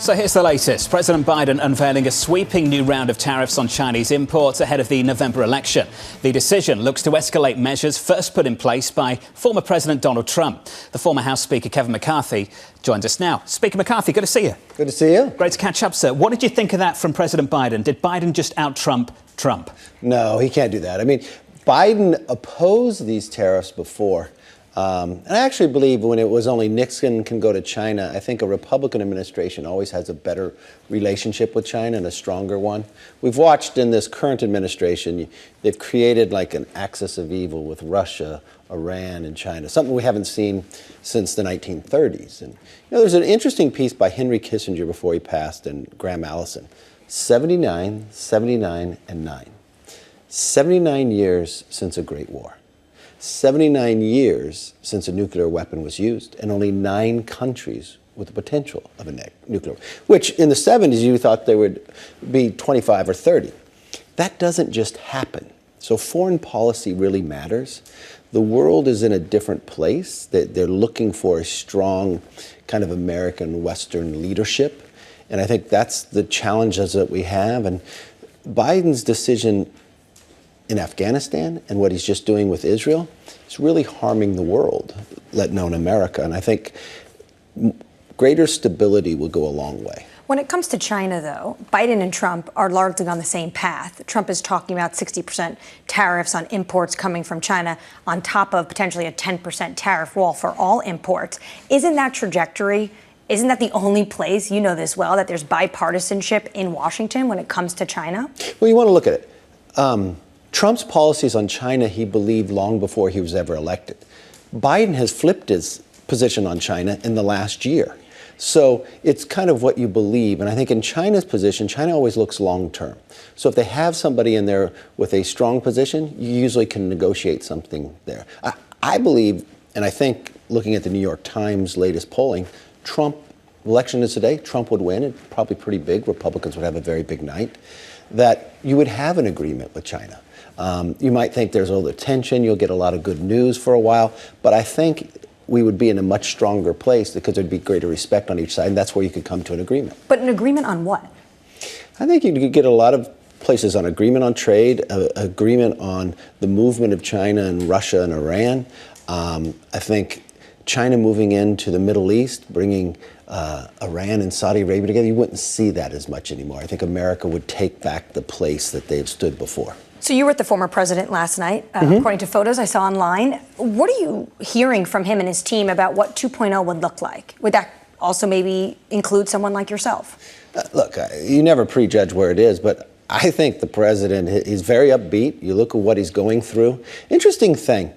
So here's the latest. President Biden unveiling a sweeping new round of tariffs on Chinese imports ahead of the November election. The decision looks to escalate measures first put in place by former President Donald Trump. The former House Speaker Kevin McCarthy joins us now. Speaker McCarthy, good to see you. Good to see you. Great to catch up, sir. What did you think of that from President Biden? Did Biden just out-Trump Trump? No, he can't do that. I mean, Biden opposed these tariffs before. And I actually believe when it was only Nixon can go to China, I think a Republican administration always has a better relationship with China and a stronger one. We've watched in this current administration, they've created like an axis of evil with Russia, Iran, and China, something we haven't seen since the 1930s. And there's an interesting piece by Henry Kissinger before he passed and Graham Allison, 79, 79, and 9. 79 years since a great war. 79 years since a nuclear weapon was used, and only 9 countries with the potential of a nuclear, which in the 70s you thought there would be 25 or 30. That doesn't just happen. So foreign policy really matters. The world is in a different place. They're looking for a strong kind of American Western leadership, and I think that's the challenges that we have. And Biden's decision in Afghanistan and what he's just doing with Israel, it's really harming the world, let alone America. And I think greater stability will go a long way. When it comes to China, though, Biden and Trump are largely on the same path. Trump is talking about 60% tariffs on imports coming from China on top of potentially a 10% tariff wall for all imports. Isn't that trajectory, isn't that the only place, you know this well, that there's bipartisanship in Washington when it comes to China? Well, you want to look at it. Trump's policies on China, he believed long before he was ever elected. Biden has flipped his position on China in the last year. So it's kind of what you believe. And I think in China's position, China always looks long term. So if they have somebody in there with a strong position, you usually can negotiate something there. I believe, and I think looking at the New York Times latest polling, Trump, election is today, Trump would win, and probably pretty big. Republicans would have a very big night. That you would have an agreement with China. You might think there's a little tension, you'll get a lot of good news for a while, but I think we would be in a much stronger place because there'd be greater respect on each side, and that's where you could come to an agreement. But an agreement on what? I think you could get a lot of places on agreement on trade, agreement on the movement of China and Russia and Iran. I think China moving into the Middle East, bringing Iran and Saudi Arabia together, you wouldn't see that as much anymore. I think America would take back the place that they've stood before. So you were with the former president last night, according to photos I saw online. What are you hearing from him and his team about what 2.0 would look like? Would that also maybe include someone like yourself? Look, you never prejudge where it is, but I think the president, he's very upbeat. You look at what he's going through. Interesting thing.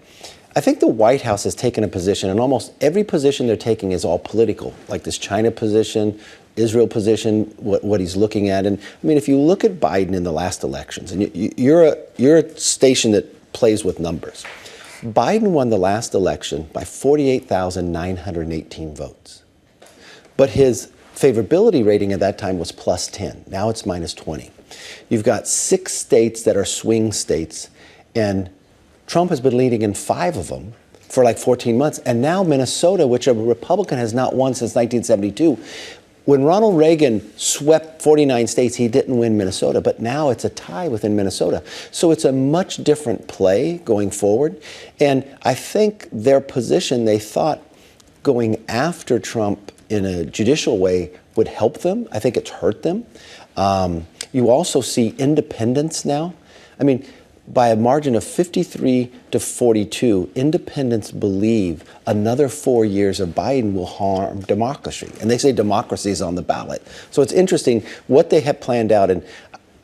I think the White House has taken a position, and almost every position they're taking is all political, like this China position, Israel position, what he's looking at. And I mean, if you look at Biden in the last elections, and you're a station that plays with numbers, Biden won the last election by 48,918 votes. But his favorability rating at that time was plus 10. Now it's minus 20. You've got 6 states that are swing states, and Trump has been leading in 5 of them for like 14 months. And now Minnesota, which a Republican has not won since 1972. When Ronald Reagan swept 49 states, he didn't win Minnesota, but now it's a tie within Minnesota. So it's a much different play going forward. And I think their position, they thought going after Trump in a judicial way would help them. I think it's hurt them. You also see independents now. I mean, by a margin of 53 to 42, independents believe another 4 years of Biden will harm democracy. And they say democracy is on the ballot. So it's interesting what they have planned out. And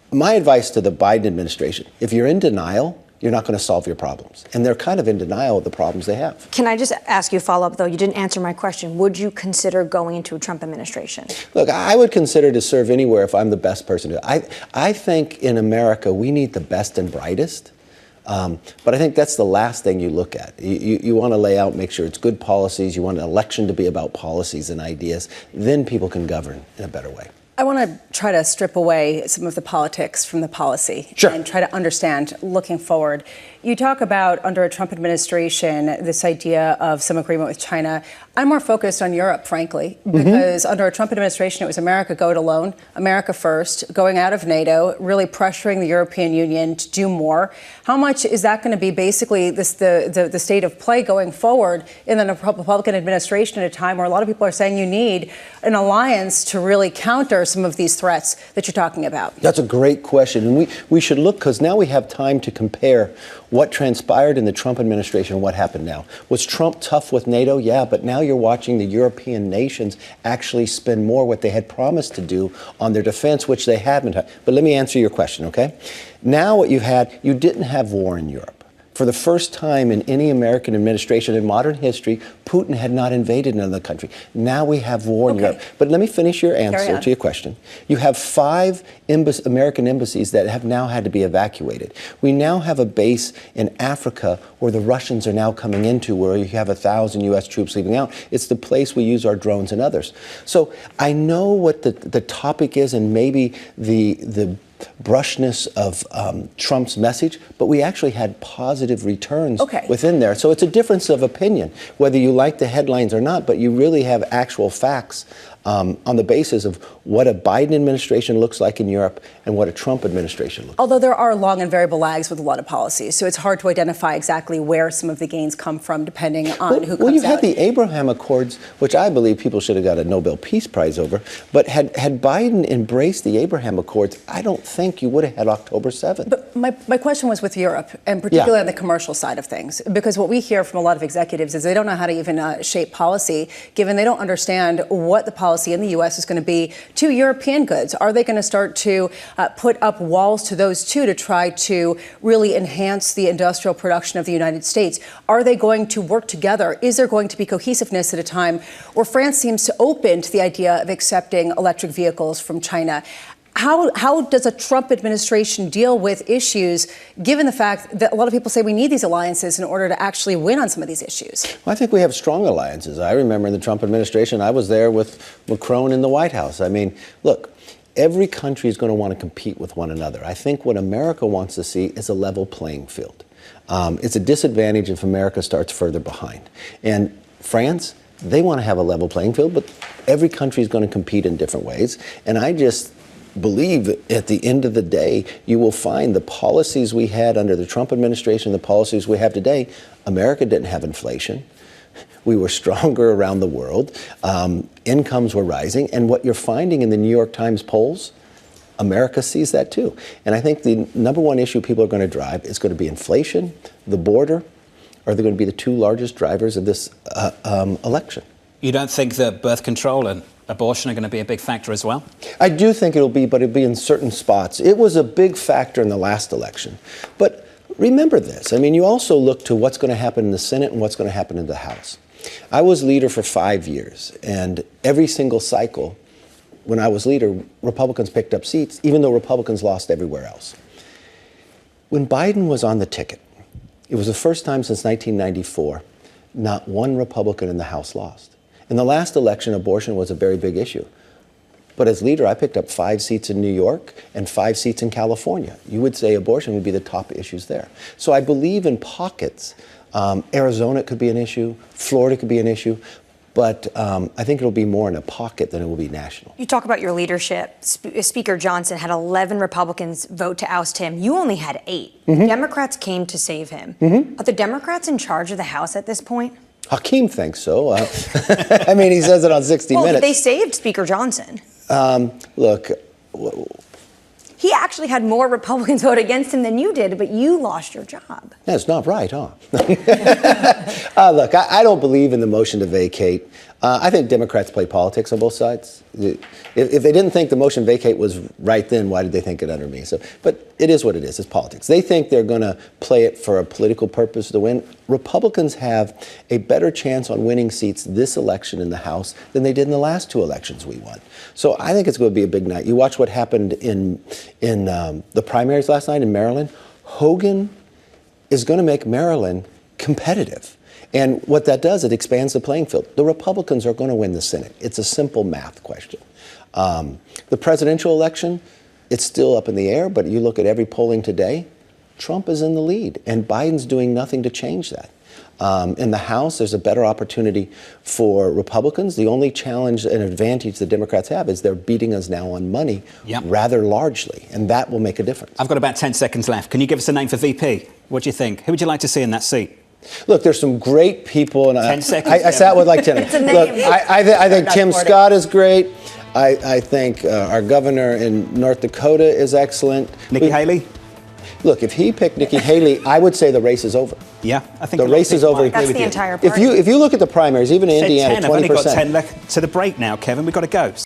my advice to the Biden administration, if you're in denial, you're not going to solve your problems. And they're kind of in denial of the problems they have. Can I just ask you a follow-up, though? You didn't answer my question. Would you consider going into a Trump administration? Look, I would consider to serve anywhere if I'm the best person to. I think in America, we need the best and brightest. But I think that's the last thing you look at. You want to lay out, make sure it's good policies. You want an election to be about policies and ideas. Then people can govern in a better way. I want to try to strip away some of the politics from the policy. Sure. And try to understand, looking forward, You talk about, under a Trump administration, this idea of some agreement with China. I'm more focused on Europe, frankly, because under a Trump administration, it was America go it alone, America first, going out of NATO, really pressuring the European Union to do more. How much is that going to be basically the state of play going forward in the Republican administration at a time where a lot of people are saying you need an alliance to really counter some of these threats that you're talking about? That's a great question. And we should look, because now we have time to compare what transpired in the Trump administration and what happened now. Was Trump tough with NATO? Yeah, but now you're watching the European nations actually spend more what they had promised to do on their defense, which they haven't. But let me answer your question, okay? Now what you didn't have war in Europe. For the first time in any American administration in modern history, Putin had not invaded another country. Now we have war in Europe. But let me finish your answer to your question. You have 5 American embassies that have now had to be evacuated. We now have a base in Africa where the Russians are now coming into, where you have 1,000 U.S. troops leaving out. It's the place we use our drones and others. So I know what the topic is, and maybe the brushness of Trump's message, but we actually had positive returns within there. So it's a difference of opinion, whether you like the headlines or not, but you really have actual facts on the basis of what a Biden administration looks like in Europe and what a Trump administration looks like. Although there are long and variable lags with a lot of policies, so it's hard to identify exactly where some of the gains come from, depending on who comes out. Well, you had the Abraham Accords, which I believe people should have got a Nobel Peace Prize over, but had Biden embraced the Abraham Accords, I don't think you would have had October 7th. But my question was with Europe, and particularly on the commercial side of things, because what we hear from a lot of executives is they don't know how to even shape policy, given they don't understand what the policy in the U.S. is going to be to European goods. Are they going to start to put up walls to those too to try to really enhance the industrial production of the United States? Are they going to work together? Is there going to be cohesiveness at a time where France seems to open to the idea of accepting electric vehicles from China? How does a Trump administration deal with issues, given the fact that a lot of people say we need these alliances in order to actually win on some of these issues? Well, I think we have strong alliances. I remember in the Trump administration, I was there with Macron in the White House. I mean, look, every country is going to want to compete with one another. I think what America wants to see is a level playing field. It's a disadvantage if America starts further behind. And France, they want to have a level playing field, but every country is going to compete in different ways. And I just believe at the end of the day, you will find the policies we had under the Trump administration, the policies we have today, America didn't have inflation. We were stronger around the world. Incomes were rising. And what you're finding in the New York Times polls, America sees that too. And I think the number one issue people are going to drive is going to be inflation, the border, are they going to be the 2 largest drivers of this election. You don't think that birth control and abortion are going to be a big factor as well? I do think it'll be, but it'll be in certain spots. It was a big factor in the last election. But remember this. I mean, you also look to what's going to happen in the Senate and what's going to happen in the House. I was leader for 5 years, and every single cycle, when I was leader, Republicans picked up seats, even though Republicans lost everywhere else. When Biden was on the ticket, it was the first time since 1994, not one Republican in the House lost. In the last election, abortion was a very big issue. But as leader, I picked up 5 seats in New York and 5 seats in California. You would say abortion would be the top issues there. So I believe in pockets. Arizona could be an issue. Florida could be an issue. But I think it'll be more in a pocket than it will be national. You talk about your leadership. Speaker Johnson had 11 Republicans vote to oust him. You only had 8. Democrats came to save him. Are the Democrats in charge of the House at this point? Hakeem thinks so. I mean, he says it on 60 Minutes. They saved Speaker Johnson. Look. He actually had more Republicans vote against him than you did, but you lost your job. That's not right, huh? Look, I don't believe in the motion to vacate. I think Democrats play politics on both sides. If they didn't think the motion vacate was right then, why did they think it under me? But it is what it is. It's politics. They think they're going to play it for a political purpose to win. Republicans have a better chance on winning seats this election in the House than they did in the last 2 elections we won. So I think it's going to be a big night. You watch what happened in the primaries last night in Maryland. Hogan is going to make Maryland competitive. And what that does, it expands the playing field. The Republicans are going to win the Senate. It's a simple math question. The presidential election, it's still up in the air, but you look at every polling today, Trump is in the lead, and Biden's doing nothing to change that. In the House, there's a better opportunity for Republicans. The only challenge and advantage the Democrats have is they're beating us now on money rather largely, and that will make a difference. I've got about 10 seconds left. Can you give us a name for VP? What do you think? Who would you like to see in that seat? Look, there's some great people, and 10 seconds. I sat with like 10. Look, I think Tim Scott is great. I think our governor in North Dakota is excellent. Nikki Haley? Look, if he picked Nikki Haley, I would say the race is over. Yeah, I think the race is over. That's the entire party. If you look at the primaries, even in Indiana, 10, 20%. I've only got 10 left to the break now, Kevin. We've got to go.